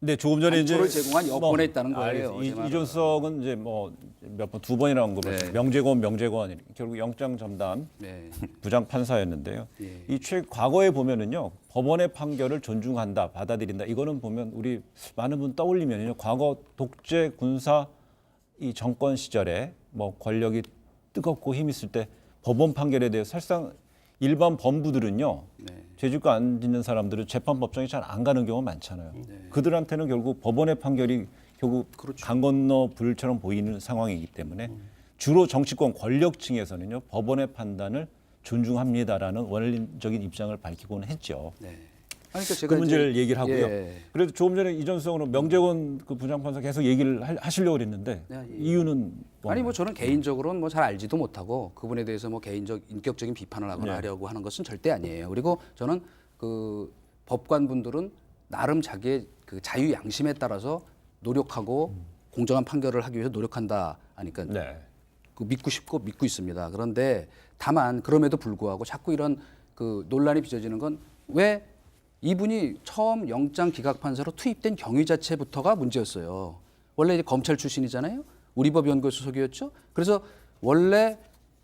근데 조금 전에 이제 단초를 제공한 여권에 있다는 거예요. 알겠습니다. 이준석은 이제 뭐 몇 번 두 번이나 언급을 네. 명재건 결국 영장 전담 네. 부장 판사였는데요. 예. 이 과거에 보면은요 법원의 판결을 존중한다, 받아들인다. 이거는 보면 우리 많은 분 떠올리면요 과거 독재 군사 이 정권 시절에 뭐 권력이 뜨겁고 힘 있을 때 법원 판결에 대해 사실상 일반 범부들은요 네. 죄짓고 안 짓는 사람들은 재판법정에 잘 안 가는 경우가 많잖아요. 그들한테는 결국 법원의 판결이 결국 그렇죠. 강 건너 불처럼 보이는 상황이기 때문에 주로 정치권 권력층에서는요 법원의 판단을 존중합니다라는 원론적인 입장을 밝히고는 했죠. 네. 아니, 그러니까 그 제가 문제를 이제- 얘기를 하고요. 예. 그래도 조금 전에 이전성으로 명재건 그 부장판사 계속 얘기를 하시려고 그랬는데 네, 예. 이유는 아니 뭐 저는 개인적으로는 뭐 잘 알지도 못하고 그분에 대해서 뭐 개인적 인격적인 비판을 하거나 네. 하려고 하는 것은 절대 아니에요. 그리고 저는 그 법관분들은 나름 자기의 그 자유 양심에 따라서 노력하고 공정한 판결을 하기 위해서 노력한다 하니까 네. 그 믿고 싶고 믿고 있습니다. 그런데 다만 그럼에도 불구하고 자꾸 이런 그 논란이 빚어지는 건 왜 이분이 처음 영장 기각 판사로 투입된 경위 자체부터가 문제였어요. 원래 이제 검찰 출신이잖아요. 우리법 연구소 소속이었죠. 그래서 원래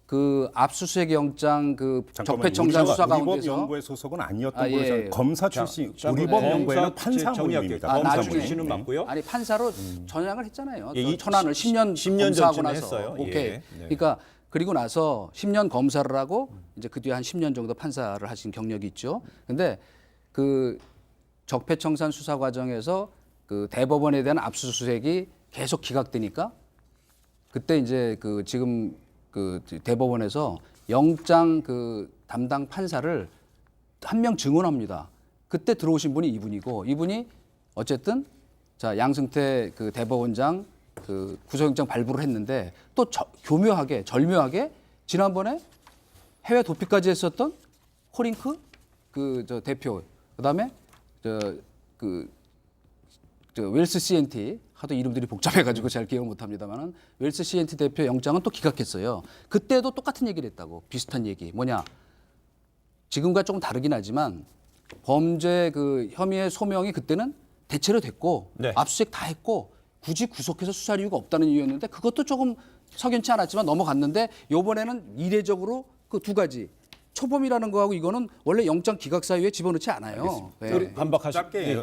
그 압수수색 영장 그 적폐청산 수사 우리법 가운데서 연구의 소속은 아니었던 아, 걸로 예. 저는 검사 출신 자, 우리법 검사 연구에는 판사 정리할게요. 모임입니다. 아, 검사 나중에. 출신은 맞고요. 아니 판사로 전향을 했잖아요. 예, 이 천안을 10년 10년 검사하고 전쯤에 나서 했어요. 오케이. 예. 네. 그러니까 그리고 나서 10년 검사를 하고 이제 그 뒤에 한 10년 정도 판사를 하신 경력이 있죠. 근데 그 적폐청산 수사 과정에서 그 대법원에 대한 압수수색이 계속 기각되니까 그때 이제 그 지금 그 대법원에서 영장 그 담당 판사를 한 명 증언합니다. 그때 들어오신 분이 이분이고 이분이 어쨌든 자 양승태 그 대법원장 그 구속영장 발부를 했는데 또 교묘하게 절묘하게 지난번에 해외 도피까지 했었던 코링크 그 저 대표 그다음에 저 웰스 CNT 하도 이름들이 복잡해가지고 잘 기억을 못합니다만은 웰스 CNT 대표 영장은 또 기각했어요. 그때도 똑같은 얘기를 했다고 비슷한 얘기 뭐냐 지금과 조금 다르긴 하지만 범죄 그 혐의의 소명이 그때는 대체로 됐고 네. 압수수색 다 했고 굳이 구속해서 수사할 이유가 없다는 이유였는데 그것도 조금 석연치 않았지만 넘어갔는데 이번에는 이례적으로 그 두 가지 초범이라는 거하고 이거는 원래 영장 기각 사유에 집어넣지 않아요. 네. 우리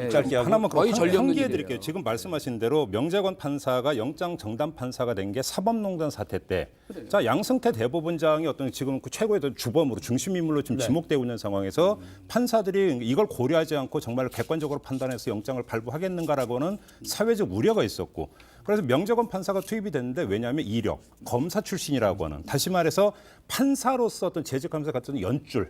짧게 하고. 하나만 거의 전례 없는 상기해 일이에요. 드릴게요. 지금 말씀하신 대로 명재건 판사가 영장 정담 판사가 된 게 사법농단 사태 때. 자, 양승태 대법원장이 어떤 지금 그 최고의 주범으로 중심 인물로 지금 지목되고 있는 상황에서 판사들이 이걸 고려하지 않고 정말 객관적으로 판단해서 영장을 발부하겠는가라고는 사회적 우려가 있었고 그래서 명재건 판사가 투입이 됐는데 왜냐하면 이력, 검사 출신이라고 하는 다시 말해서 판사로서 어떤 재직하면서 같은 연줄이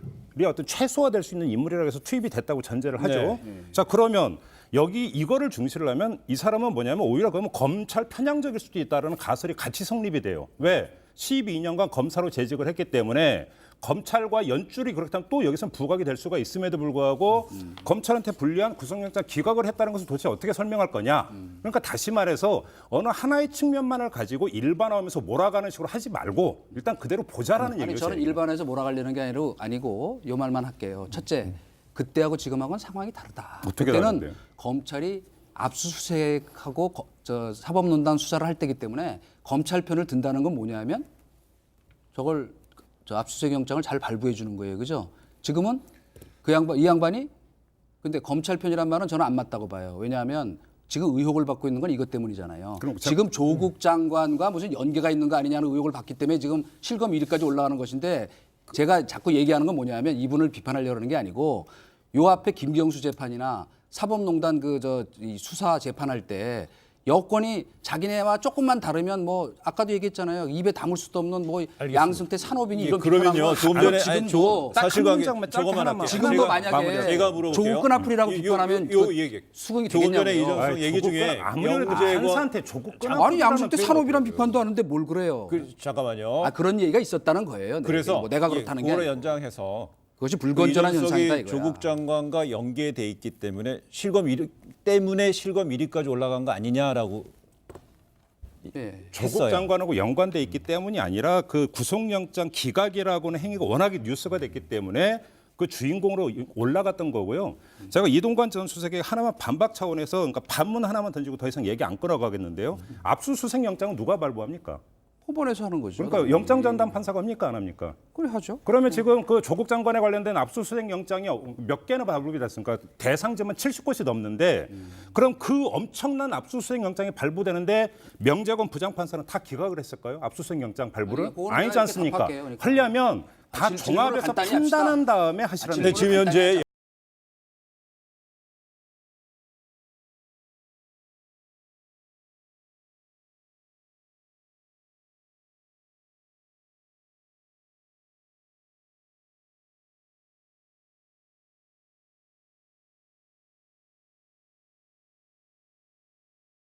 어떤 최소화될 수 있는 인물이라고 해서 투입이 됐다고 전제를 하죠. 자 그러면 여기 이거를 중시를 하면 이 사람은 뭐냐면 오히려 그러면 검찰 편향적일 수도 있다는 가설이 같이 성립이 돼요. 왜? 12년간 검사로 재직을 했기 때문에 검찰과 연줄이 그렇다면 또 여기서는 부각이 될 수가 있음에도 불구하고 검찰한테 불리한 구속영장 기각을 했다는 것을 도대체 어떻게 설명할 거냐. 그러니까 다시 말해서 어느 하나의 측면만을 가지고 일반화하면서 몰아가는 식으로 하지 말고 일단 그대로 보자라는 아니 얘기죠. 저는 일반에서 몰아가려는 게 아니고 요 말만 할게요. 첫째, 그때하고 지금하고는 상황이 다르다. 어떻게 그때는 다른데요? 검찰이 압수수색하고 저 사법농단 수사를 할 때기 때문에 검찰 편을 든다는 건 뭐냐면 저걸 저 압수수색 영장을 잘 발부해 주는 거예요. 그죠? 지금은 이 양반이 근데 검찰 편이란 말은 저는 안 맞다고 봐요. 왜냐하면 지금 의혹을 받고 있는 건 이것 때문이잖아요. 지금 조국 장관과 무슨 연계가 있는 거 아니냐는 의혹을 받기 때문에 지금 실검 1위까지 올라가는 것인데 제가 자꾸 얘기하는 건 뭐냐면 이분을 비판하려고 하는 게 아니고 요 앞에 김경수 재판이나 사법농단 이 수사 재판할 때 여권이 자기네와 조금만 다르면 뭐 아까도 얘기했잖아요. 입에 담을 수도 없는 뭐 양승태 산호빈이 이런 그러면요. 조금 전에 지금도 사실관계 문장만 짧게 저거만 하나만. 할게요. 지금도 제가- 만약에 제가 물어볼게요. 조국 끈앞이라고 비판하면 그 얘기. 수긍이 조금 전에 되겠냐고요. 이전성 얘기 중에 아무래도 명재건 판사한테 조국 아니 양승태 산호비란 비판도 하는데 뭘 그래요? 잠깐만요. 아 그런 얘기가 있었다는 거예요. 네. 그래서 뭐 내가 그렇다는 게 그거를 아니고. 연장해서 그것이 불건전한 이준석이 현상이다 이거야. 조국 장관과 연계돼 있기 때문에 실검 1위까지 올라간 거 아니냐라고 예. 조국 했어요. 장관하고 연관돼 있기 때문이 아니라 그 구속영장 기각이라고는 행위가 워낙에 뉴스가 됐기 때문에 그 주인공으로 올라갔던 거고요. 제가 이동관 전 수석에게 하나만 반박 차원에서 그러니까 반문 하나만 던지고 더 이상 얘기 안 끌어가겠는데요. 압수수색 영장은 누가 발부합니까? 법원에서 하는 거죠. 그러니까 영장 전담 판사가 합니까 안 합니까? 그래 하죠. 그러면 지금 그 조국 장관에 관련된 압수수색 영장이 몇 개나 발부가 됐습니까? 대상자만 70곳이 넘는데 그럼 그 엄청난 압수수색 영장이 발부되는데 명재권 부장판사는 다 기각을 했을까요? 압수수색 영장 발부를? 그거는 아니지 내가 않습니까? 답할게요. 그러니까. 하려면 다 질문을 종합해서 간단히 판단한 합시다. 다음에 하시라는 근데 거예요. 지금 현재